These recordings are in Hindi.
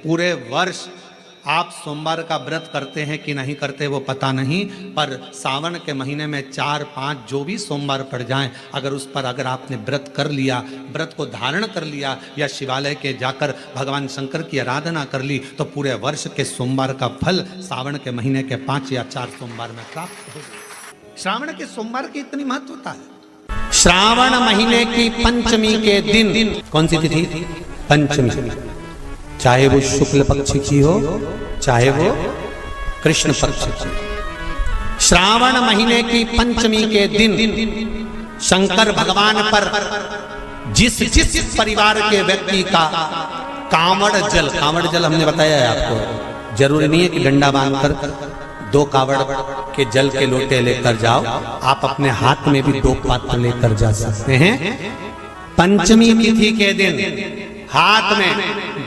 पूरे वर्ष आप सोमवार का व्रत करते हैं कि नहीं करते वो पता नहीं, पर सावन के महीने में 4-5 जो भी सोमवार पड़ जाएं, अगर उस पर अगर आपने व्रत कर लिया, व्रत को धारण कर लिया या शिवालय के जाकर भगवान शंकर की आराधना कर ली, तो पूरे वर्ष के सोमवार का फल सावन के महीने के 5 या 4 सोमवार में प्राप्त हो। श्रावण के सोमवार की इतनी महत्वता है। श्रावण महीने की पंचमी के दिन, कौन सी तिथि? पंचमी, चाहे वो शुक्ल पक्ष की हो चाहे वो कृष्ण पक्ष की। श्रावण महीने की पंचमी के दिन शंकर भगवान पर जिस जिस परिवार के व्यक्ति का कांवड़ जल हमने बताया है आपको, जरूरी नहीं है कि डंडा बांधकर 2 कावड़ के जल के लोटे लेकर जाओ, आप अपने हाथ में भी 2 पात्र लेकर जा सकते हैं। पंचमी तिथि के दिन हाथ में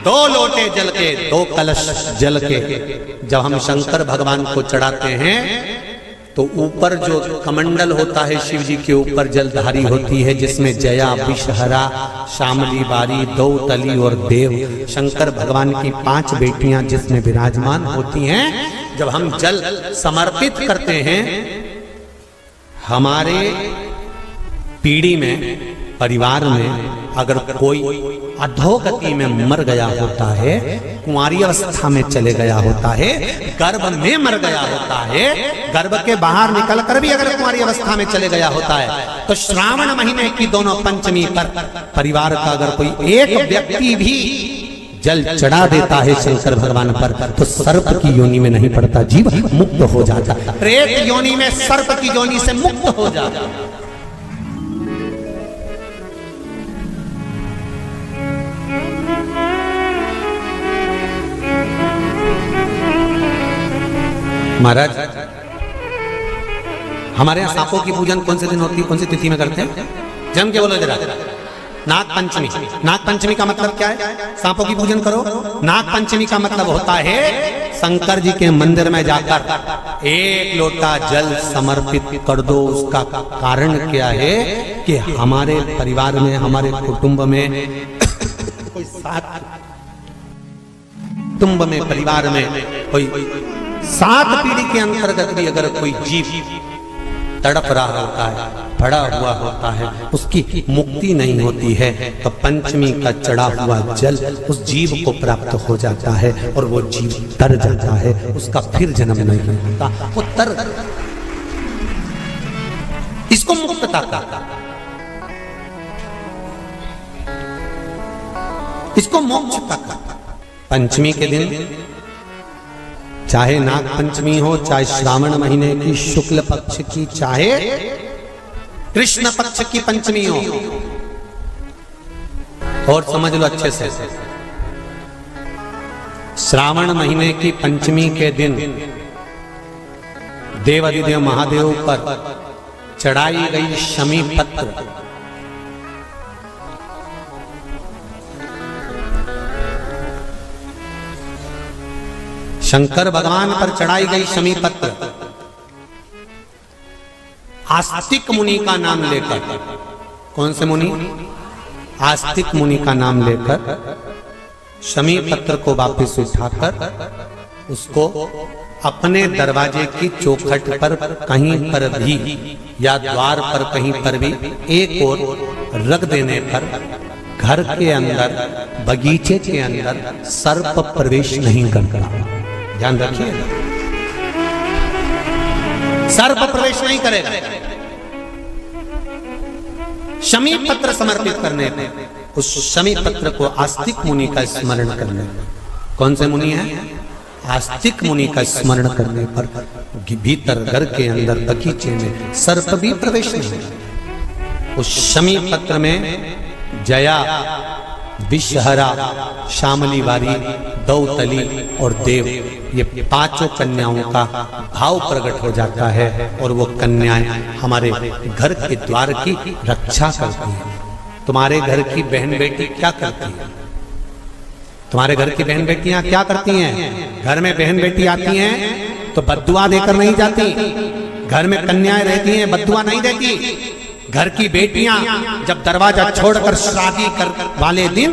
2 लोटे जल के, 2 कलश जल के जब हम शंकर भगवान को चढ़ाते हैं, तो ऊपर जो कमंडल होता है शिव जी के ऊपर जलधारी होती है, जिसमें जया, विषहरा, शामली बारी, दौतली और देव, शंकर भगवान की 5 बेटियां जिसमें विराजमान होती हैं। जब हम जल समर्पित करते हैं, हमारे पीढ़ी में, परिवार में अगर कोई अधोगति में मर गया होता है, कुंवारी अवस्था में चले गया होता है, गर्भ में मर गया होता है, गर्भ के बाहर निकलकर भी अगर कुंवारी अवस्था में चले गया होता है, तो श्रावण महीने की दोनों पंचमी पर परिवार का अगर कोई एक व्यक्ति भी जल चढ़ा देता है शंकर भगवान पर, तो सर्प की योनि में नहीं पड़ता, जीव मुक्त हो जाता, प्रेत योनि में, सर्प की योनि से मुक्त हो जाता। महाराज, हमारे यहाँ सांपों की पूजन कौन से दिन होती है, कौन सी तिथि में करते हैं? जम के बोलो जरा। नाग पंचमी। नाग पंचमी का मतलब क्या है? सांपों की पूजन करो। नाग पंचमी का मतलब होता है शंकर जी के मंदिर में जाकर 1 लोटा जल समर्पित कर दो। उसका कारण क्या है कि हमारे परिवार में, हमारे कुटुंब में कोई 7 कुटुंब में, परिवार में कोई 7 पीढ़ी के अंतर्गत भी अगर कोई जीव तड़प रहा होता है, पड़ा हुआ होता है, उसकी मुक्ति नहीं होती है, तो पंचमी का चढ़ा हुआ जल उस जीव को प्राप्त हो जाता है और वो जीव तर जाता है, उसका फिर जन्म नहीं होता, वो तर, इसको मुक्तता का, इसको मोक्ष का। पंचमी के दिन, चाहे नाग पंचमी हो, चाहे श्रावण महीने की शुक्ल पक्ष की, चाहे कृष्ण पक्ष की पंचमी हो, और समझ लो अच्छे से, श्रावण महीने की पंचमी के दिन देवाधिदेव महादेव पर चढ़ाई गई शमी पत्र, शंकर भगवान पर चढ़ाई गई शमी पत्र, आस्तिक मुनि का नाम लेकर, कौन से मुनि? आस्तिक मुनि का नाम लेकर शमी पत्र को वापस उठाकर उसको अपने दरवाजे की चौखट पर कहीं पर भी या द्वार पर कहीं पर भी एक ओर रख देने पर घर के अंदर, बगीचे के अंदर सर्प प्रवेश नहीं करता। ध्यान रखिए, सर्प प्रवेश नहीं करेगा। शमी पत्र समर्पित करने पे, उस शमी पत्र को आस्तिक मुनि का स्मरण करने, कौन से मुनि है? आस्तिक मुनि का स्मरण करने पर भीतर घर के अंदर बगीचे में सर्प भी प्रवेश नहीं। उस शमी पत्र में जया, विषहरा, शामली बारी, दौतली और देव, ये 5 कन्याओं का भाव प्रकट हो जाता है और वो कन्याएं हमारे घर के द्वार की रक्षा करती हैं। तुम्हारे घर की बहन बेटी क्या करती है? तुम्हारे घर की बहन बेटियां क्या करती हैं? घर में बहन बेटी आती हैं तो बद्दुआ देकर नहीं जाती। घर में कन्याएं रहती हैं, बद्दुआ नहीं देती। घर की बेटियां जब दरवाजा छोड़कर शादी कर वाले दिन,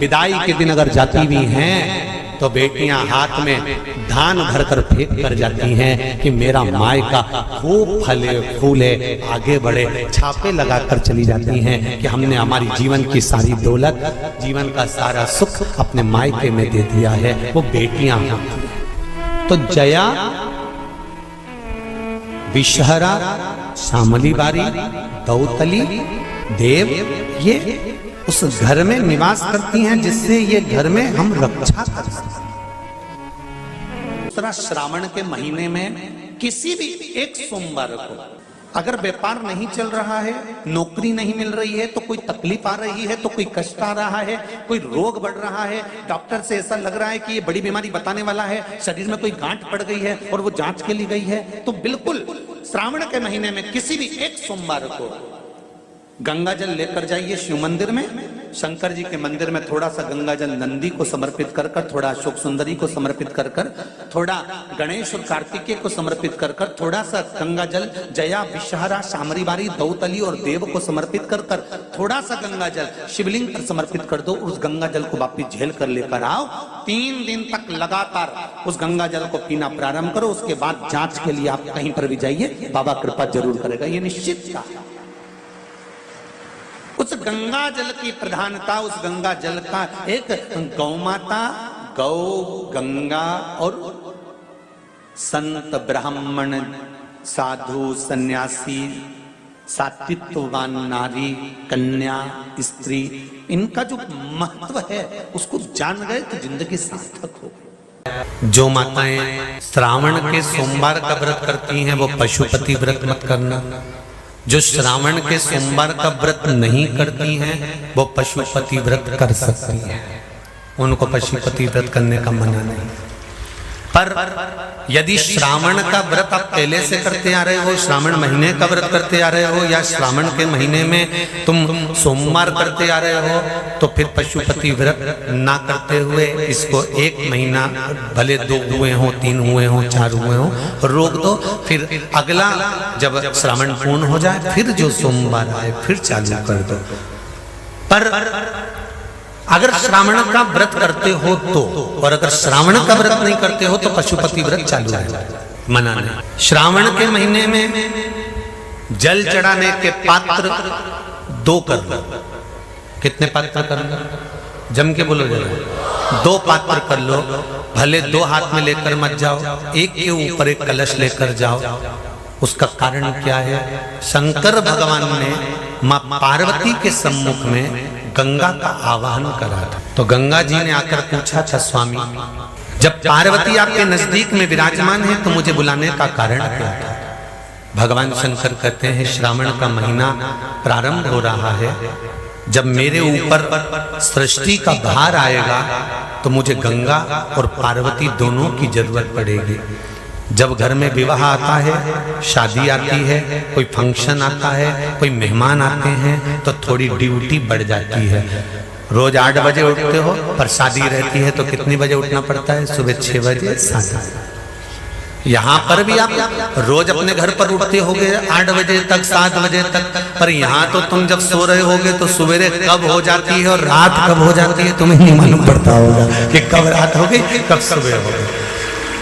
विदाई के दिन अगर जाती भी हैं तो बेटियां हाथ में धान भरकर फेंक कर जाती हैं कि मेरा मायका खूब फले फूले आगे बढ़े। छापे लगाकर चली जाती हैं कि हमने हमारी जीवन की सारी दौलत, जीवन का सारा सुख अपने मायके में दे दिया है। वो बेटियां होती हैं। तो जया, विषहरा, शामली बारी, दौतली, देव, ये उस घर में निवास करती हैं जिससे ये घर में हम रक्षा कर सकते हैं। दूसरा, श्रावण के महीने में किसी भी एक सोमवार को अगर व्यापार नहीं चल रहा है, नौकरी नहीं मिल रही है, तो कोई तकलीफ आ रही है, तो कोई कष्ट आ रहा है, कोई रोग बढ़ रहा है, डॉक्टर से ऐसा लग रहा है कि ये बड़ी बीमारी बताने वाला है, शरीर में कोई गांठ पड़ गई है और वो जांच के लिए गई है, तो बिल्कुल श्रावण के महीने में किसी भी एक सोमवार को गंगा जल लेकर जाइए शिव मंदिर में। शंकर जी के मंदिर में थोड़ा सा गंगा जल नंदी को समर्पित कर कर, थोड़ा अशोक सुंदरी को समर्पित कर कर, थोड़ा गणेश और कार्तिकेय को समर्पित कर कर, थोड़ा सा गंगा जल जया, विषहरा, शामरी बारी, दौतली और देव को समर्पित कर कर, थोड़ा सा गंगा जल शिवलिंग पर समर्पित कर दो। उस गंगा जल को वापिस झेल कर लेकर आओ। 3 दिन तक लगातार उस गंगा जल को पीना प्रारंभ करो। उसके बाद जांच के लिए आप कहीं पर भी जाइए, बाबा कृपा जरूर करेगा, ये निश्चित था। उस गंगा जल की प्रधानता, उस गंगा जल का एक गौ माता, गौ, गंगा और संत, ब्राह्मण, साधु, सन्यासी, सात्वित्ववान नारी, कन्या, स्त्री, इनका जो महत्व है उसको जान गए तो जिंदगी सार्थक हो। जो माताएं श्रावण के सोमवार का व्रत करती हैं वो पशुपति व्रत मत करना। जो श्रावण के सोमवार का व्रत नहीं करती हैं वो पशुपति व्रत कर सकती हैं, उनको पशुपति व्रत करने का मना नहीं। पर यदि श्रावण का व्रत आप पहले से करते आ रहे हो, श्रावण महीने का व्रत करते आ रहे हो, या श्रावण के महीने में तुम सोमवार करते आ रहे हो, तो फिर पशुपति व्रत ना करते हुए इसको 1 महीना, भले 2 हुए हो, 3 हुए हो, 4 हुए हो, रोक दो। फिर अगला जब श्रावण पूर्ण हो जाए फिर जो सोमवार आए फिर चालू कर दो। पर अगर श्रावण का व्रत करते हो तो, और अगर श्रावण का व्रत नहीं करते हो तो पशुपति व्रत चालू है, मना नहीं। श्रावण के महीने में जल चढ़ाने के पात्र 2 कर लो। कितने पात्र कर लो? जम के बोलो जरा। 2 पात्र कर लो, भले 2 हाथ में लेकर मत जाओ, एक के ऊपर एक कलश लेकर जाओ। उसका कारण क्या है? शंकर भगवान ने मां पार्वती के सम्मुख में गंगा का आवाहन करा था। तो गंगा जी ने आकर पूछा था, स्वामी जब पार्वती आपके नजदीक में विराजमान है तो मुझे बुलाने का कारण क्या था? भगवान शंकर कहते हैं, श्रावण का महीना प्रारंभ हो रहा है, जब मेरे ऊपर सृष्टि का भार आएगा तो मुझे गंगा और पार्वती दोनों की जरूरत पड़ेगी। जब घर में विवाह आता है, शादी आती है, कोई फंक्शन आता है, कोई मेहमान आते हैं, तो थोड़ी ड्यूटी बढ़ जाती है। रोज 8 बजे उठते हो, पर शादी रहती है तो कितनी बजे उठना पड़ता है? सुबह 6 बजे, 7। यहाँ पर भी आप रोज अपने घर पर उठते होगे 8 बजे तक, 7 बजे तक, पर यहाँ तो तुम जब सो रहे होगे तो सवेरे कब हो जाती है और रात कब हो जाती है तुम्हें नहीं मालूम पड़ता होगा कि कब रात हो गई कब सुबह हो गई।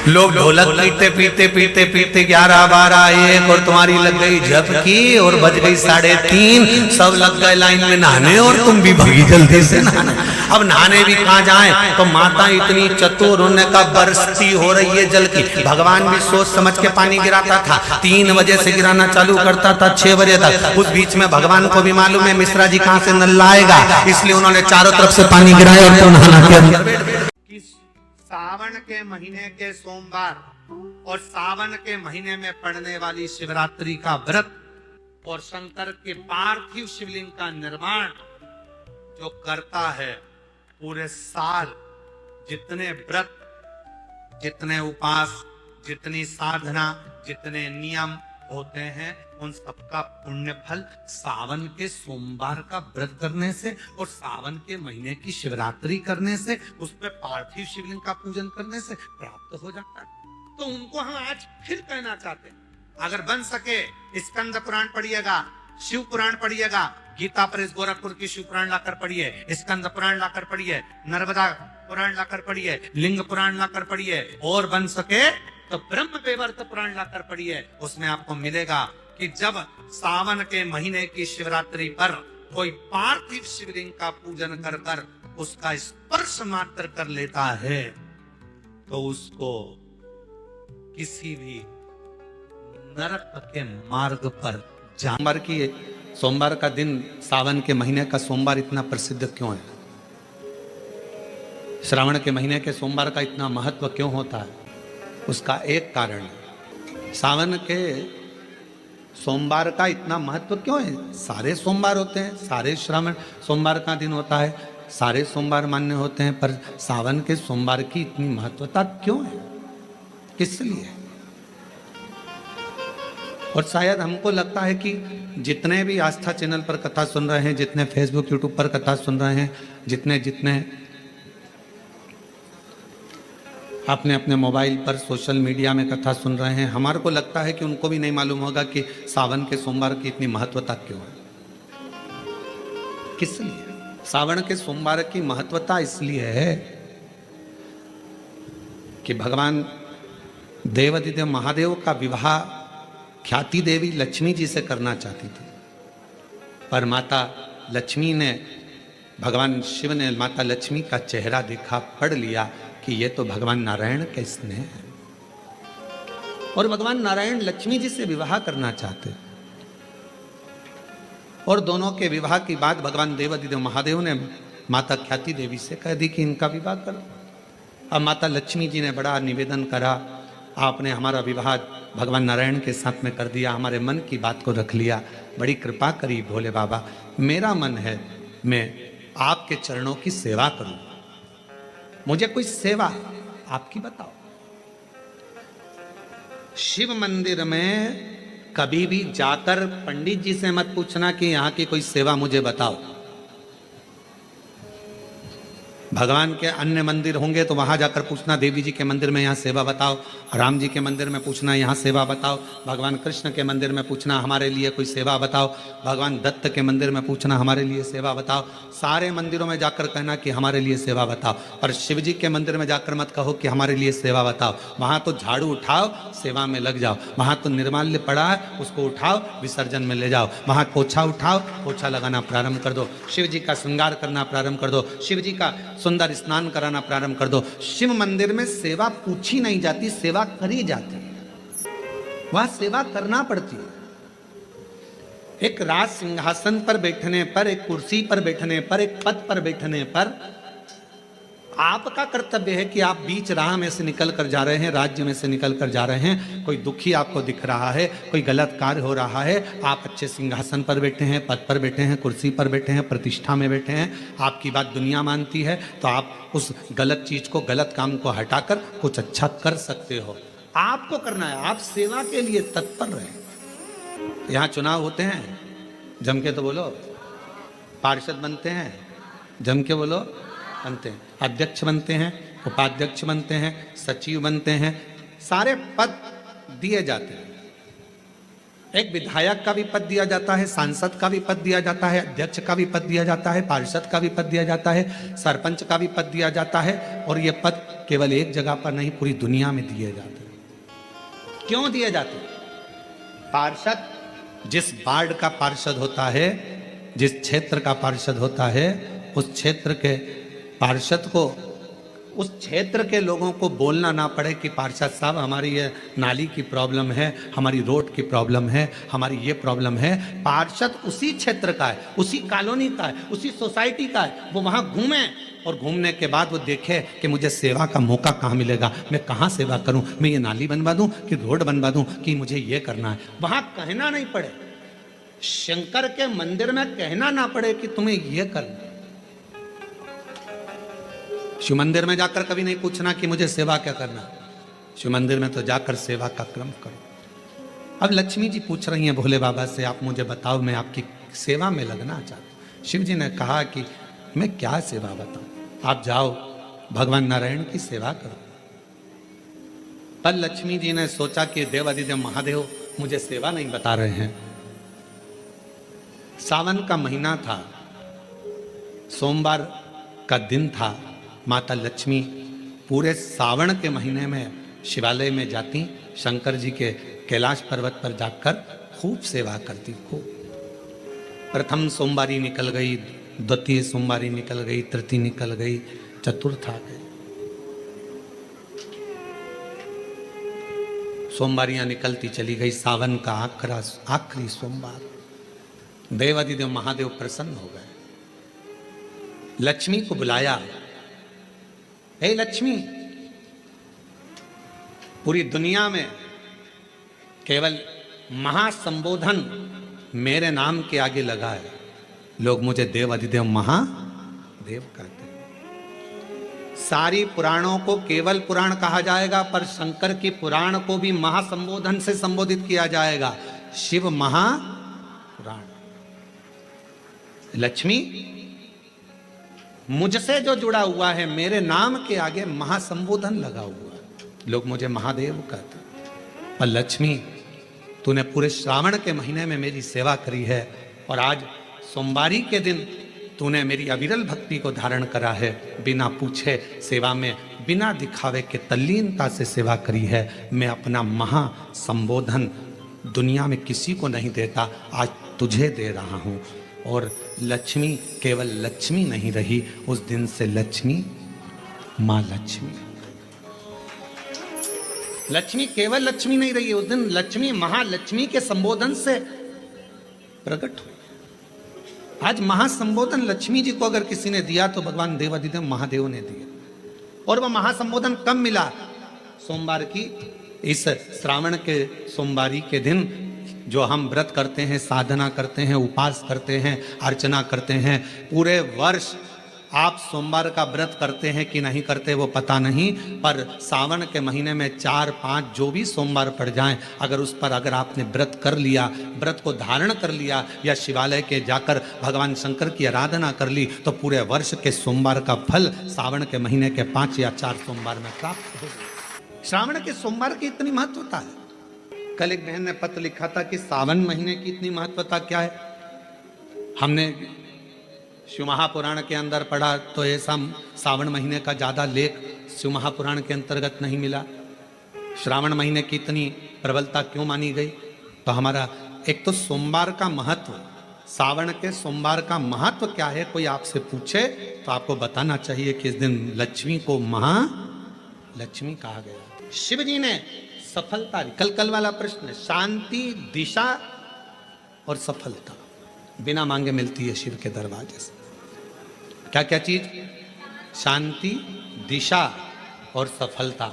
लोग ढोलक पीते पीते पीते पीते 11, 12, 1 और तुम्हारी लग गई झपकी और बज गई 3:30, सब लग गए लाइन में नहाने और तुम भी भागी जल्दी से नहाने। अब नहाने भी कहाँ जाएं? तो माता इतनी चतुर, उन्होंने कहा बरसती हो रही है जल की। भगवान भी सोच समझ के पानी गिराता था, 3 बजे से गिराना चालू करता था 6 बजे तक। उस बीच में भगवान को भी मालूम है मिश्रा जी कहाँ से नल लाएगा, इसलिए उन्होंने चारों तरफ से पानी गिराया और नहाना के अंदर। सावन के महीने के सोमवार और सावन के महीने में पड़ने वाली शिवरात्रि का व्रत और शंकर के पार्थिव शिवलिंग का निर्माण जो करता है, पूरे साल जितने व्रत, जितने उपास, जितनी साधना, जितने नियम होते हैं, उन सबका पुण्य फल सावन के सोमवार का व्रत करने से और सावन के महीने की शिवरात्रि करने से, उस पे पार्थिव शिवलिंग का पूजन करने से प्राप्त हो जाता है। तो उनको हम आज फिर कहना चाहते हैं, अगर बन सके स्कंद पुराण पढ़िएगा, शिव पुराण पढ़िएगा, गीता प्रेस गोरखपुर की शिव पुराण लाकर पढ़िए, स्कंद पुराण लाकर पढ़िए, नर्मदा पुराण लाकर पढ़िए, लिंग पुराण लाकर पढ़िए, और बन सके तो ब्रह्म वैवर्त पुराण लाकर पढ़िए। उसमें आपको मिलेगा कि जब सावन के महीने की शिवरात्रि पर कोई पार्थिव शिवलिंग का पूजन कर कर उसका स्पर्श मात्र कर लेता है तो उसको किसी भी नरक के मार्ग पर सोमवार की सोमवार का दिन, सावन के महीने का सोमवार इतना प्रसिद्ध क्यों है? श्रावण के महीने के सोमवार का इतना महत्व क्यों होता है? उसका एक कारण है। सावन के सोमवार का इतना महत्व क्यों है? सारे सोमवार होते हैं, सारे श्रावण सोमवार का दिन होता है, सारे सोमवार मान्य होते हैं, पर सावन के सोमवार की इतनी महत्वता क्यों है? किस लिए? और शायद हमको लगता है कि जितने भी आस्था चैनल पर कथा सुन रहे हैं, जितने फेसबुक यूट्यूब पर कथा सुन रहे हैं, जितने जितने अपने अपने मोबाइल पर सोशल मीडिया में कथा सुन रहे हैं, हमारे को लगता है कि उनको भी नहीं मालूम होगा कि सावन के सोमवार की इतनी महत्वता क्यों है। किस लिए सावन के सोमवार की महत्वता? इसलिए है कि भगवान देवादिदेव महादेव का विवाह ख्याति देवी लक्ष्मी जी से करना चाहती थी, पर माता लक्ष्मी ने, भगवान शिव ने माता लक्ष्मी का चेहरा देखा, पढ़ लिया कि ये तो भगवान नारायण के स्नेह है, और भगवान नारायण लक्ष्मी जी से विवाह करना चाहते। और दोनों के विवाह की बात भगवान देवादिदेव महादेव ने माता ख्याति देवी से कह दी कि इनका विवाह करो। अब माता लक्ष्मी जी ने बड़ा निवेदन करा, आपने हमारा विवाह भगवान नारायण के साथ में कर दिया, हमारे मन की बात को रख लिया, बड़ी कृपा करी भोले बाबा। मेरा मन है मैं आपके चरणों की सेवा करूं, मुझे कोई सेवा आपकी बताओ। शिव मंदिर में कभी भी जाकर पंडित जी से मत पूछना कि यहां की कोई सेवा मुझे बताओ। भगवान के अन्य मंदिर होंगे तो वहां जाकर पूछना, देवी जी के मंदिर में यहाँ सेवा बताओ, राम जी के मंदिर में पूछना यहाँ सेवा बताओ, भगवान कृष्ण के मंदिर में पूछना हमारे लिए कोई सेवा बताओ, भगवान दत्त के मंदिर में पूछना हमारे लिए सेवा बताओ। सारे मंदिरों में जाकर कहना कि हमारे लिए सेवा बताओ, पर शिव जी के मंदिर में जाकर मत कहो कि हमारे लिए सेवा बताओ। वहां तो झाड़ू उठाओ, सेवा में लग जाओ। वहां तो निर्माल्य पड़ा है, उसको उठाओ, विसर्जन में ले जाओ। वहां पोछा उठाओ, पोछा लगाना प्रारंभ कर दो, शिव जी का श्रृंगार करना प्रारंभ कर दो, शिव जी का सुंदर स्नान कराना प्रारंभ कर दो। शिव मंदिर में सेवा पूछी नहीं जाती, सेवा करी जाती है, वहां सेवा करना पड़ती है। एक राज सिंहासन पर बैठने पर, एक कुर्सी पर बैठने पर, एक पद पर बैठने पर आपका कर्तव्य है कि आप बीच राह में से निकल कर जा रहे हैं, राज्य में से निकल कर जा रहे हैं, कोई दुखी आपको दिख रहा है, कोई गलत कार्य हो रहा है, आप अच्छे सिंहासन पर बैठे हैं, पद पर बैठे हैं, कुर्सी पर बैठे हैं, प्रतिष्ठा में बैठे हैं, आपकी बात दुनिया मानती है, तो आप उस गलत चीज को, गलत काम को हटाकर कुछ अच्छा कर सकते हो। आपको करना है, आप सेवा के लिए तत्पर रहे। यहाँ चुनाव होते हैं, जम के तो बोलो, पार्षद बनते हैं, जम के बोलो, बनते हैं, अध्यक्ष बनते हैं, उपाध्यक्ष बनते हैं, सचिव बनते हैं, सारे पद दिए जाते हैं। एक विधायक का भी पद दिया जाता है, सांसद का भी पद दिया जाता है, अध्यक्ष का भी पद दिया जाता है, पार्षद का भी पद दिया जाता है, सरपंच का भी पद दिया जाता है। और ये पद केवल एक जगह पर नहीं, पूरी दुनिया में दिए जाते हैं। क्यों दिए जाते हैं? पार्षद जिस वार्ड का पार्षद होता है, जिस क्षेत्र का पार्षद होता है, उस क्षेत्र के पार्षद को, उस क्षेत्र के लोगों को बोलना ना पड़े कि पार्षद साहब हमारी ये नाली की प्रॉब्लम है, हमारी रोड की प्रॉब्लम है, हमारी ये प्रॉब्लम है। पार्षद उसी क्षेत्र का है, उसी कॉलोनी का है, उसी सोसाइटी का है। वो वहाँ घूमे और घूमने के बाद वो देखे कि मुझे सेवा का मौका कहाँ मिलेगा, मैं कहाँ सेवा करूँ, मैं ये नाली बनवा दूँ कि रोड बनवा दूँ कि मुझे ये करना है। वहाँ कहना नहीं पड़े, शंकर के मंदिर में कहना ना पड़े कि तुम्हें ये करना है। शिव मंदिर में जाकर कभी नहीं पूछना कि मुझे सेवा क्या करना। शिव मंदिर में तो जाकर सेवा का क्रम करो। अब लक्ष्मी जी पूछ रही हैं भोले बाबा से, आप मुझे बताओ, मैं आपकी सेवा में लगना चाहती हूँ। शिव जी ने कहा कि मैं क्या सेवा बताऊं, आप जाओ भगवान नारायण की सेवा करो। पर लक्ष्मी जी ने सोचा कि देवादिदेव महादेव मुझे सेवा नहीं बता रहे हैं, सावन का महीना था, सोमवार का दिन था। माता लक्ष्मी पूरे सावन के महीने में शिवालय में जाती, शंकर जी के कैलाश पर्वत पर जाकर खूब सेवा करती। खूब प्रथम सोमवारी निकल गई, द्वितीय सोमवारी निकल गई, तृतीय निकल गई, चतुर्थ आ गई। सोमवारियां निकलती चली गई। सावन का आखिरी सोमवार, देवादिदेव महादेव प्रसन्न हो गए। लक्ष्मी को बुलाया, हे लक्ष्मी, पूरी दुनिया में केवल महासंबोधन मेरे नाम के आगे लगा है। लोग मुझे देवादिदेव महादेव कहते हैं। सारी पुराणों को केवल पुराण कहा जाएगा, पर शंकर की पुराण को भी महासंबोधन से संबोधित किया जाएगा, शिव महापुराण। लक्ष्मी, मुझसे जो जुड़ा हुआ है, मेरे नाम के आगे महासंबोधन लगा हुआ है, लोग मुझे महादेव कहते हैं। पर लक्ष्मी, तूने पूरे श्रावण के महीने में मेरी सेवा करी है, और आज सोमवारी के दिन तूने मेरी अविरल भक्ति को धारण करा है। बिना पूछे सेवा में, बिना दिखावे के तल्लीनता से सेवा करी है। मैं अपना महासंबोधन दुनिया में किसी को नहीं देता, आज तुझे दे रहा हूं। और लक्ष्मी केवल लक्ष्मी नहीं रही, उस दिन से लक्ष्मी मां लक्ष्मी। लक्ष्मी केवल लक्ष्मी नहीं रही, उस दिन लक्ष्मी महालक्ष्मी के संबोधन से प्रकट हुई। आज महासंबोधन लक्ष्मी जी को अगर किसी ने दिया तो भगवान देवादिदेव महादेव ने दिया। और वह महासंबोधन कब मिला? सोमवार की इस श्रावण के सोमवारी के दिन, जो हम व्रत करते हैं, साधना करते हैं, उपास करते हैं, अर्चना करते हैं। पूरे वर्ष आप सोमवार का व्रत करते हैं कि नहीं करते वो पता नहीं, पर सावन के महीने में 4-5 जो भी सोमवार पड़ जाएं, अगर उस पर अगर आपने व्रत कर लिया, व्रत को धारण कर लिया, या शिवालय के जाकर भगवान शंकर की आराधना कर ली, तो पूरे वर्ष के सोमवार का फल सावन के महीने के 5 या 4 सोमवार में प्राप्त होगा। श्रावण के सोमवार की इतनी महत्वता है। कल एक बहन ने पत्र लिखा था कि सावन महीने की इतनी महत्वता क्या है। हमने शिव महापुराण के अंदर पढ़ा तो ऐसा सावन महीने का ज़्यादा लेख शिव महापुराण के अंतर्गत नहीं मिला। श्रावण महीने की इतनी प्रबलता क्यों मानी गई? तो हमारा एक तो सोमवार का महत्व, सावन के सोमवार का महत्व क्या है, कोई आपसे पूछे तो आपको बताना चाहिए कि इस दिन लक्ष्मी को महालक्ष्मी कहा गया। शिव जी ने सफलता, कल वाला प्रश्न, शांति, दिशा और सफलता बिना मांगे मिलती है शिव के दरवाजे से। क्या क्या चीज? शांति, दिशा और सफलता।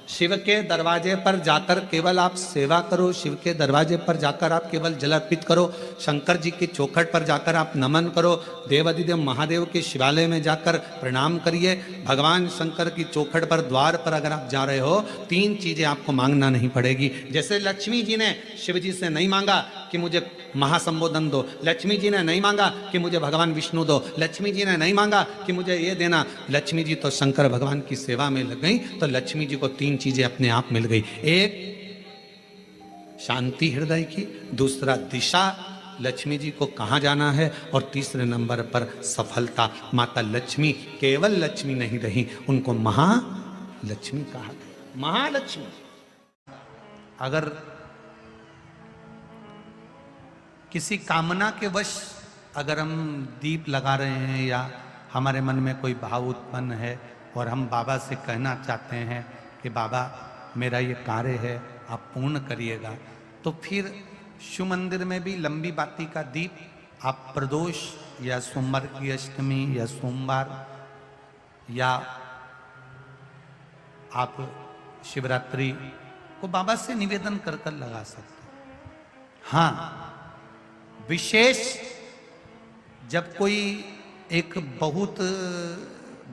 शिव के दरवाजे पर जाकर केवल आप सेवा करो, शिव के दरवाजे पर जाकर आप केवल जल अर्पित करो, शंकर जी की चौखट पर जाकर आप नमन करो, देवादिदेव महादेव के शिवालय में जाकर प्रणाम करिए। भगवान शंकर की चौखट पर, द्वार पर अगर आप जा रहे हो, 3 चीजें आपको मांगना नहीं पड़ेगी। जैसे लक्ष्मी जी ने शिव जी से नहीं मांगा कि मुझे महासंबोधन दो, लक्ष्मी जी ने नहीं मांगा कि मुझे भगवान विष्णु दो, लक्ष्मी जी ने नहीं मांगा कि मुझे ये देना। लक्ष्मी जी तो शंकर भगवान की सेवा में लग गई, तो लक्ष्मी जी को 3 चीजें अपने आप मिल गई। एक शांति हृदय की, दूसरा दिशा, लक्ष्मी जी को कहाँ जाना है, और तीसरे नंबर पर सफलता। माता लक्ष्मी केवल लक्ष्मी नहीं रही, उनको महालक्ष्मी कहा गया। महालक्ष्मी। अगर किसी कामना के वश अगर हम दीप लगा रहे हैं, या हमारे मन में कोई भाव उत्पन्न है और हम बाबा से कहना चाहते हैं कि बाबा मेरा ये कार्य है, आप पूर्ण करिएगा, तो फिर शिव मंदिर में भी लंबी बाती का दीप आप प्रदोष या सोमवार की अष्टमी या सोमवार, या आप शिवरात्रि को बाबा से निवेदन कर कर लगा सकते हैं। हाँ, विशेष जब कोई एक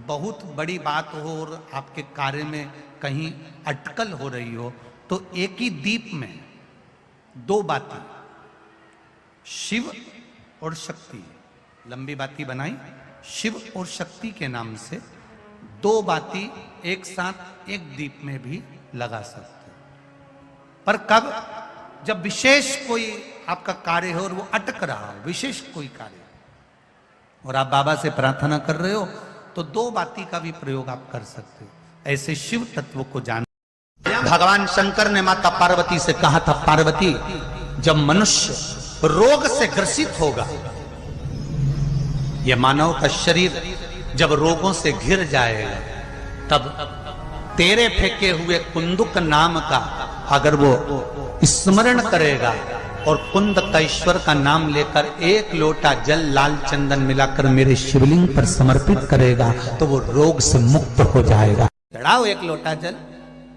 बहुत बड़ी बात हो और आपके कार्य में कहीं अटकल हो रही हो, तो एक ही दीप में 2 बाती, शिव और शक्ति, लंबी बाती बनाई, शिव और शक्ति के नाम से 2 बाती एक साथ एक दीप में भी लगा सकते। पर कब? जब विशेष कोई आपका कार्य हो और वो अटक रहा हो, विशेष कोई कार्य, और आप बाबा से प्रार्थना कर रहे हो, तो दो बाती का भी प्रयोग आप कर सकते हो। ऐसे शिव तत्व को जान। भगवान शंकर ने माता पार्वती से कहा था, पार्वती जब मनुष्य रोग से ग्रसित होगा, यह मानव का शरीर जब रोगों से घिर जाएगा, तब तेरे फेंके हुए कुंदुक नाम का अगर वो स्मरण करेगा और कुंदकेश्वर का नाम लेकर एक लोटा जल लाल चंदन मिलाकर मेरे शिवलिंग पर समर्पित करेगा, तो वो रोग से मुक्त हो जाएगा। चढ़ाओ एक लोटा जल।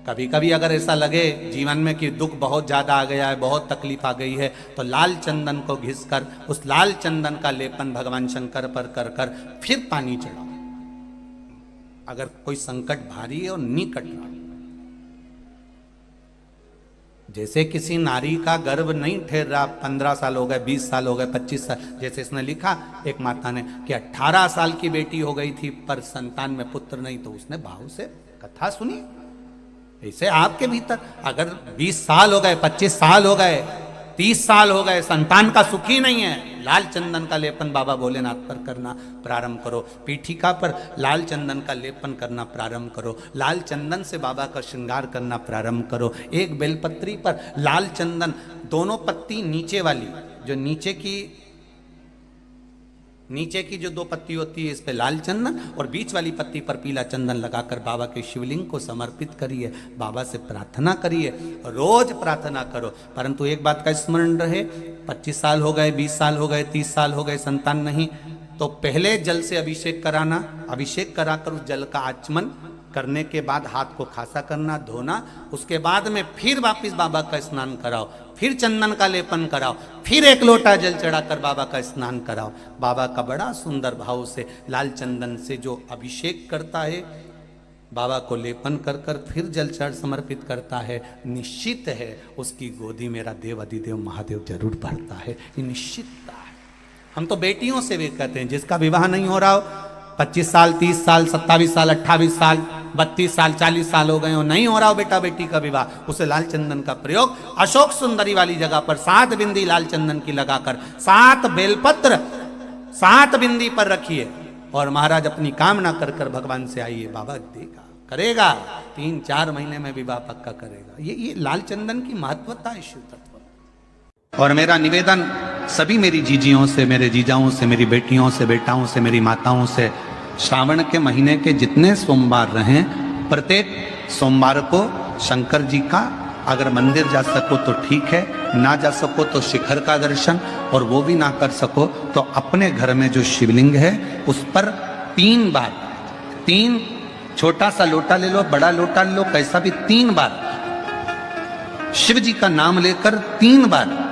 कभी कभी अगर ऐसा लगे जीवन में कि दुख बहुत ज्यादा आ गया है, बहुत तकलीफ आ गई है, तो लाल चंदन को घिसकर उस लाल चंदन का लेपन भगवान शंकर पर कर कर फिर पानी चढ़ाओ। अगर कोई संकट भारी है और निकट रहा, जैसे किसी नारी का गर्भ नहीं ठहर रहा, 15 साल हो गए, 20 साल हो गए, 25 साल, जैसे इसने लिखा एक माता ने कि 18 साल की बेटी हो गई थी पर संतान में पुत्र नहीं, तो उसने भाव से कथा सुनी। ऐसे आपके भीतर अगर 20 साल हो गए, 25 साल हो गए, 30 साल हो गए, संतान का सुख ही नहीं है, लाल चंदन का लेपन बाबा भोलेनाथ पर करना प्रारंभ करो। पीठिका पर लाल चंदन का लेपन करना प्रारंभ करो। लाल चंदन से बाबा का श्रृंगार करना प्रारंभ करो। एक बेलपत्री पर लाल चंदन, दोनों पत्ती नीचे वाली, जो नीचे की जो 2 पत्ती होती है, इस पे लाल चंदन, और बीच वाली पत्ती पर पीला चंदन लगाकर बाबा के शिवलिंग को समर्पित करिए। बाबा से प्रार्थना करिए, रोज प्रार्थना करो। परंतु एक बात का स्मरण रहे, 25 साल हो गए, 20 साल हो गए, 30 साल हो गए, संतान नहीं, तो पहले जल से अभिषेक कराना, अभिषेक कराकर उस जल का आचमन करने के बाद हाथ को खासा करना, धोना, उसके बाद में फिर वापिस बाबा का स्नान कराओ, फिर चंदन का लेपन कराओ, फिर एक लोटा जल चढ़ाकर बाबा का स्नान कराओ। बाबा का बड़ा सुंदर भाव से लाल चंदन से जो अभिषेक करता है, बाबा को लेपन कर कर फिर जल चढ़ समर्पित करता है, निश्चित है उसकी गोदी मेरा देव अधिदेव महादेव जरूर भरता है। ये निश्चितता है। हम तो बेटियों से भी कहते हैं, जिसका विवाह नहीं हो रहा हो, 25 साल, 30 साल, 27 साल, 28 साल, 32 साल, 40 साल हो गए हो, नहीं हो रहा हो बेटा बेटी का विवाह, उसे लाल चंदन का प्रयोग अशोक सुंदरी वाली जगह पर 7 बिंदी लाल चंदन की लगाकर 7 बेलपत्र 7 बिंदी पर रखिए और महाराज अपनी कामना कर कर भगवान से आइए। बाबा देगा, करेगा, 3-4 महीने में विवाह पक्का करेगा। ये लाल चंदन की महत्वता है शिव तत्व। और मेरा निवेदन सभी मेरी जीजियों से, मेरे जीजाओं से, मेरी बेटियों से, बेटाओं से, मेरी माताओं से, श्रावण के महीने के जितने सोमवार रहें, प्रत्येक सोमवार को शंकर जी का अगर मंदिर जा सको तो ठीक है, ना जा सको तो शिखर का दर्शन, और वो भी ना कर सको तो अपने घर में जो शिवलिंग है उस पर 3 बार, 3 छोटा सा लोटा ले लो, बड़ा लोटा ले लो, कैसा भी, 3 बार शिव जी का नाम लेकर 3 बार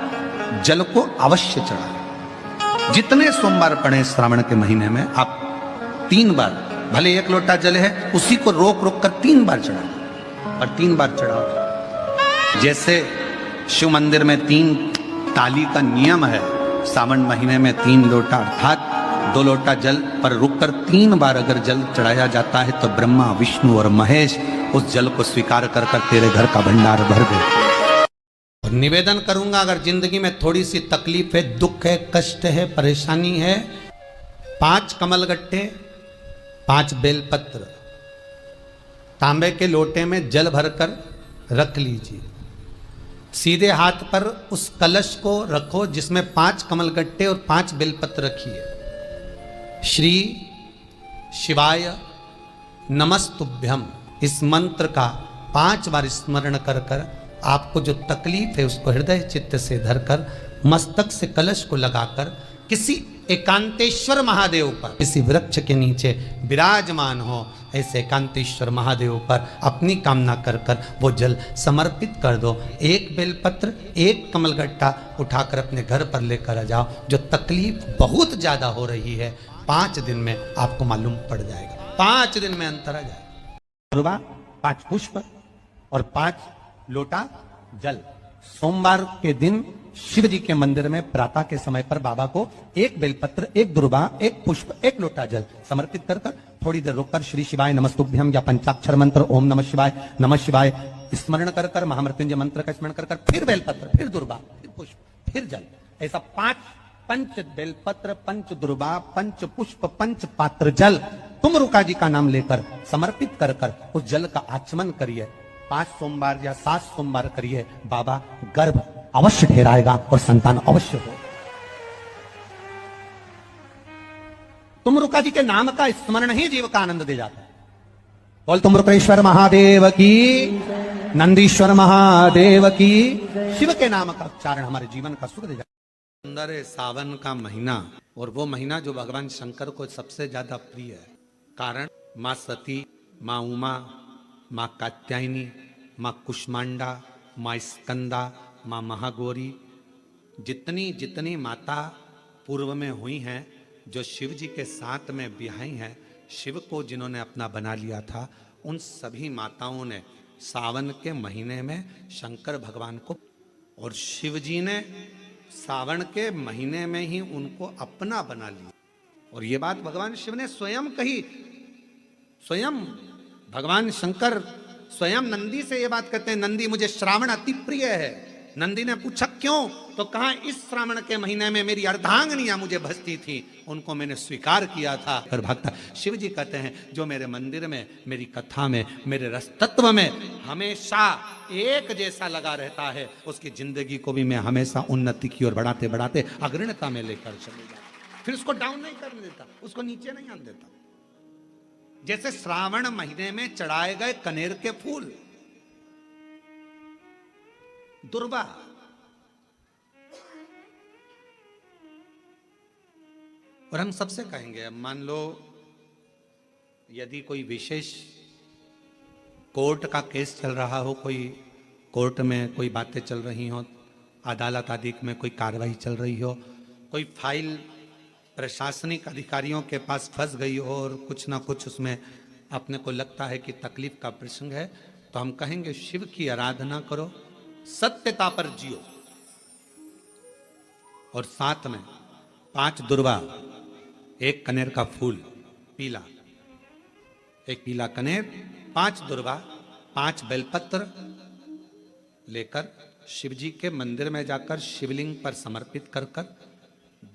जल को अवश्य चढ़ाएं। जितने सोमवार पड़े श्रावण के महीने में आप 3 बार, भले 1 लोटा जल है उसी को रोक रोक कर 3 बार चढ़ाओ, और 3 बार चढ़ाओ। जैसे शिव मंदिर में 3 ताली का नियम है, सावन महीने में 3 लोटा अर्थात 2 लोटा जल पर रुककर 3 बार अगर जल चढ़ाया जाता है तो ब्रह्मा, विष्णु और महेश उस जल को स्वीकार कर कर तेरे घर का भंडार भर देते। और निवेदन करूंगा, अगर जिंदगी में थोड़ी सी तकलीफ है, दुख है, कष्ट है, परेशानी है, 5 कमलगट्टे, 5 बेलपत्र तांबे के लोटे में जल भरकर रख लीजिए। सीधे हाथ पर उस कलश को रखो जिसमें 5 कमलगट्टे और 5 बेलपत्र रखिए। श्री शिवाय नमस्तुभ्यम, इस मंत्र का 5 बार स्मरण कर कर आपको जो तकलीफ है उसको हृदय चित्त से धरकर मस्तक से कलश को लगाकर किसी एकांतेश्वर महादेव पर, किसी वृक्ष के नीचे विराजमान हो, ऐसे एकांतेश्वर महादेव पर अपनी कामना कर कर वो जल समर्पित कर दो। 1 बेलपत्र, 1 कमलगट्टा उठाकर अपने घर पर लेकर आ जाओ। जो तकलीफ बहुत ज्यादा हो रही है 5 दिन में आपको मालूम पड़ जाएगा, 5 दिन में अंतर आ जाएगा। 5 पुष्प और 5 लोटा जल सोमवार के दिन शिव जी के मंदिर में प्रातः के समय पर बाबा को 1 बेलपत्र, 1 दुर्बा, 1 पुष्प, 1 लोटा जल समर्पित कर कर थोड़ी देर रोककर श्री शिवाय नमस्तुभ्यम या पंचाक्षर मंत्र ओम नमः शिवाय स्मरण कर कर, महामृत्युंजय मंत्र का स्मरण कर कर, फिर बेलपत्र, फिर दुर्बा, फिर पुष्प, फिर जल। ऐसा 5 पंच बेलपत्र, पंच दुर्वा, पंच पुष्प, पंच पात्र जल तुम रुका जी का नाम लेकर समर्पित कर कर उस जल का आचमन करिए। 5 सोमवार या 7 सोमवार करिए, बाबा गर्भ अवश्य ठहराएगा और संतान अवश्य हो। तुम रुका जी के नाम का स्मरण ही जीव का आनंद दे जाता है। बोल तुम रुक्रेश्वर महादेव की, नंदीश्वर महादेव की। शिव के नाम का उच्चारण हमारे जीवन का सुख दे जाता है। सुंदर है सावन का महीना, और वो महीना जो भगवान शंकर को सबसे ज्यादा प्रिय है। कारण माँ सती, माँ उमा, माँ कात्यायनी, माँ कुष्मांडा, माँ स्कंदा, माँ महागौरी, जितनी जितनी माता पूर्व में हुई हैं, जो शिव जी के साथ में ब्याही हैं, शिव को जिन्होंने अपना बना लिया था, उन सभी माताओं ने सावन के महीने में शंकर भगवान को, और शिव जी ने सावन के महीने में ही उनको अपना बना लिया। और ये बात भगवान शिव ने स्वयं कही। स्वयं भगवान शंकर स्वयं नंदी से ये बात कहते हैं, नंदी मुझे श्रावण अति प्रिय है। नंदी ने पूछा क्यों, तो कहा इस श्रावण के महीने में मेरी अर्धांगनियां मुझे भजती थी, उनको मैंने स्वीकार किया था। कर भक्त शिव जी कहते हैं, जो मेरे मंदिर में, मेरी कथा में, मेरे रस तत्व में हमेशा एक जैसा लगा रहता है, उसकी जिंदगी को भी मैं हमेशा उन्नति की ओर बढ़ाते बढ़ाते अग्रणता में लेकर चले जाता। फिर उसको डाउन नहीं करने देता, उसको नीचे नहीं आने देता। जैसे श्रावण महीने में चढ़ाए गए कनेर के फूल, दुर्वा, और हम सबसे कहेंगे, मान लो यदि कोई विशेष कोर्ट का केस चल रहा हो, कोई कोर्ट में कोई बातें चल रही हो, अदालत आदि में कोई कार्रवाई चल रही हो, कोई फाइल प्रशासनिक अधिकारियों के पास फंस गई हो और कुछ ना कुछ उसमें अपने को लगता है कि तकलीफ का प्रसंग है, तो हम कहेंगे शिव की आराधना करो, सत्यता पर जियो, और साथ में 5 दुर्वा, 1 कनेर का फूल पीला, 1 पीला कनेर, 5 दुर्वा, 5 बेलपत्र लेकर शिव जी के मंदिर में जाकर शिवलिंग पर समर्पित कर कर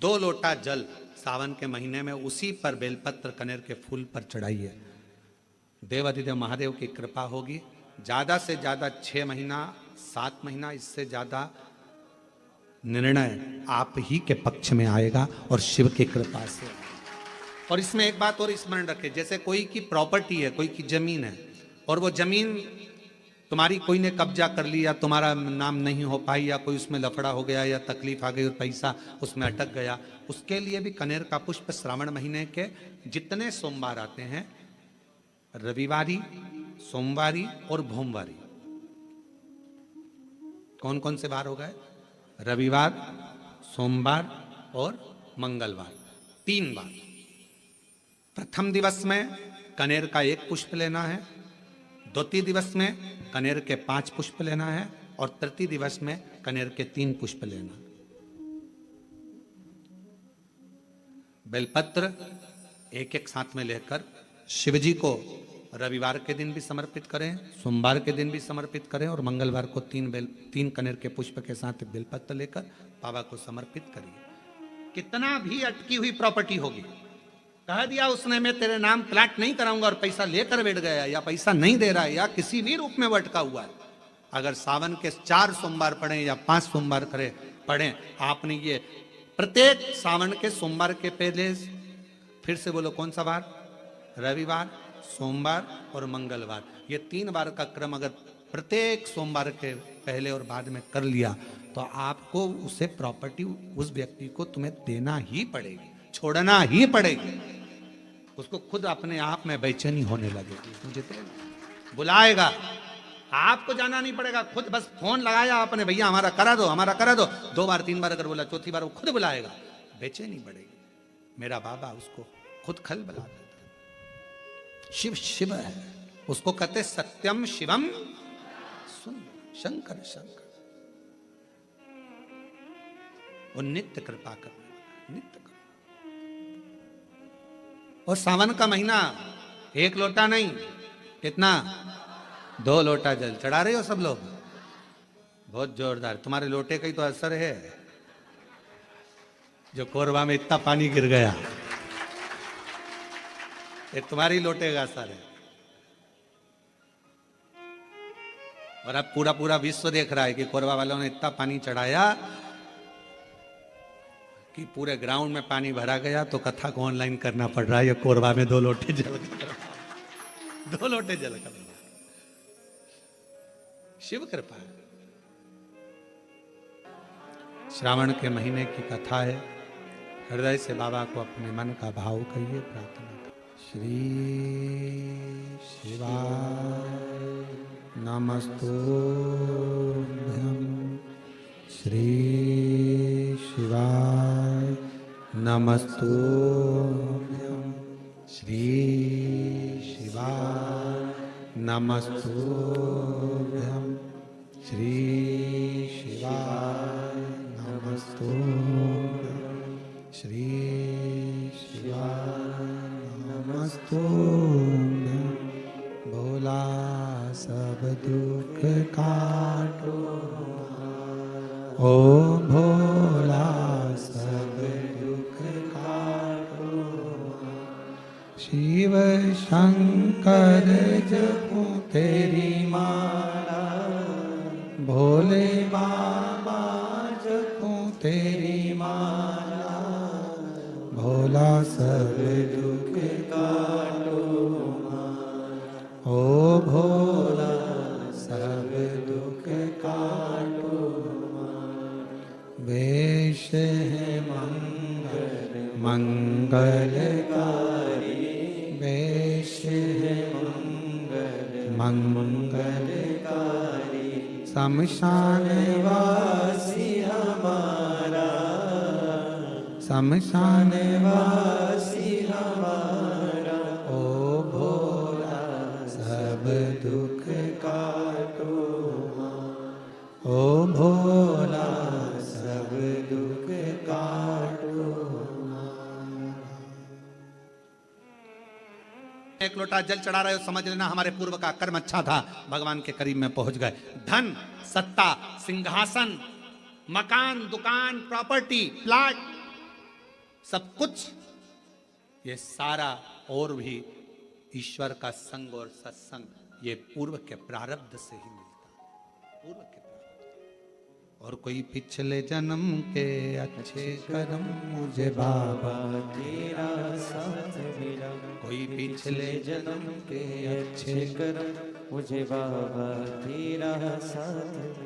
2 लोटा जल सावन के महीने में उसी पर बेलपत्र कनेर के फूल पर चढ़ाइए। देवाधिदेव महादेव की कृपा होगी। ज्यादा से ज्यादा 6 महीना 7 महीना, इससे ज्यादा निर्णय आप ही के पक्ष में आएगा और शिव की कृपा से। और इसमें एक बात और स्मरण रखें, जैसे कोई की प्रॉपर्टी है, कोई की जमीन है, और वो जमीन तुम्हारी कोई ने कब्जा कर लिया, तुम्हारा नाम नहीं हो पाई, या कोई उसमें लफड़ा हो गया, या तकलीफ आ गई और पैसा उसमें अटक गया, उसके लिए भी कनेर का पुष्प श्रावण महीने के जितने सोमवार आते हैं, रविवारी, सोमवारी और भोमवारी, कौन कौन से बार हो गए? रविवार, सोमवार और मंगलवार, 3 बार। प्रथम दिवस में कनेर का 1 पुष्प लेना है, द्वितीय दिवस में कनेर के 5 पुष्प लेना है, और तृतीय दिवस में कनेर के 3 पुष्प लेना। बेलपत्र 1-1 साथ में लेकर शिव जी को रविवार के दिन भी समर्पित करें, सोमवार के दिन भी समर्पित करें, और मंगलवार को 3 कनेर के पुष्प के साथ बेलपत्र लेकर बाबा को समर्पित करिए। कितना भी अटकी हुई प्रॉपर्टी होगी, कह दिया उसने मैं तेरे नाम प्लाट नहीं कराऊंगा, और पैसा लेकर बैठ गया, या पैसा नहीं दे रहा है, या किसी भी रूप में वो अटका हुआ है, अगर सावन के 4 सोमवार पढ़े या 5 सोमवार पढ़े, आपने ये प्रत्येक सावन के सोमवार के पहले, फिर से बोलो कौन सा बार? रविवार, सोमवार और मंगलवार, ये 3 बार का क्रम अगर प्रत्येक सोमवार के पहले और बाद में कर लिया, तो आपको उसे प्रॉपर्टी उस व्यक्ति को तुम्हें देना ही पड़ेगी, छोड़ना ही पड़ेगी। उसको खुद अपने आप में बेचैनी होने लगेगी, मुझे बुलाएगा, आपको जाना नहीं पड़ेगा, खुद बस फोन लगाया आपने, भैया हमारा करा दो, हमारा करा दो, 2 बार 3 बार अगर बोला, चौथी बार वो खुद बुलाएगा, बेचैनी बढ़ेगी। मेरा बाबा उसको खुद खल बुला देता। शिव शिव है, उसको कहते सत्यम शिवम सुन, शंकर शंकर, वो नित्य कृपा करने वाला, नित्य कृपा। और सावन का महीना 1 लोटा नहीं, कितना? 2 लोटा जल चढ़ा रहे हो सब लोग, बहुत जोरदार। तुम्हारे लोटे का ही तो असर है, जो कोरबा में इतना पानी गिर गया, ये तुम्हारी लौटेगा सारे। और अब पूरा पूरा विश्व देख रहा है कि कोरबा वालों ने इतना पानी चढ़ाया कि पूरे ग्राउंड में पानी भरा गया, तो कथा को ऑनलाइन करना पड़ रहा है। ये कोरबा में 2 लोटे जल कर, 2 लोटे जल कर, शिव कृपा। श्रावण के महीने की कथा है। हृदय से बाबा को अपने मन का भाव कहिए, प्रार्थना करिए। श्री शिवाय नमस्तुभ्यं, श्री शिवाय नमस्तुभ्यं, श्री शिवाय नमस्तुभ्यं, श्री शिवाय नमस्तुभ्यं, श्री शिवाय नमस्तुभ्यं। भोला सब दुख काटो, ओ भोला सब दुख काटो। शिव शंकर जपूं तेरी माला, भोले बाबा जपूं तेरी माला। भोला सब दुख काटो, ओ भोला सब दुख काटो। वेश है मंगल मंगलकारी, वेश है मंगलकारी। शमशान वासी हमारा, शमशान वासी हमारा। ओ भोला सब दुख काटो, ओ भोला सब दुख काटो। एक लोटा जल चढ़ा रहे हो, समझ लेना हमारे पूर्व का कर्म अच्छा था, भगवान के करीब में पहुंच गए। धन, सत्ता, सिंहासन, मकान, दुकान, प्रॉपर्टी, प्लाट, सब कुछ, ये सारा और भी ईश्वर का संग और सत्संग, ये पूर्व के प्रारब्ध से ही मिलता, पूर्व के प्रारब्ध। और कोई पिछले जन्म के अच्छे कर्म मुझे बाबा तेरा साथ मिला, कोई पिछले जन्म के अच्छे कर्म मुझे बाबा तेरा साथ।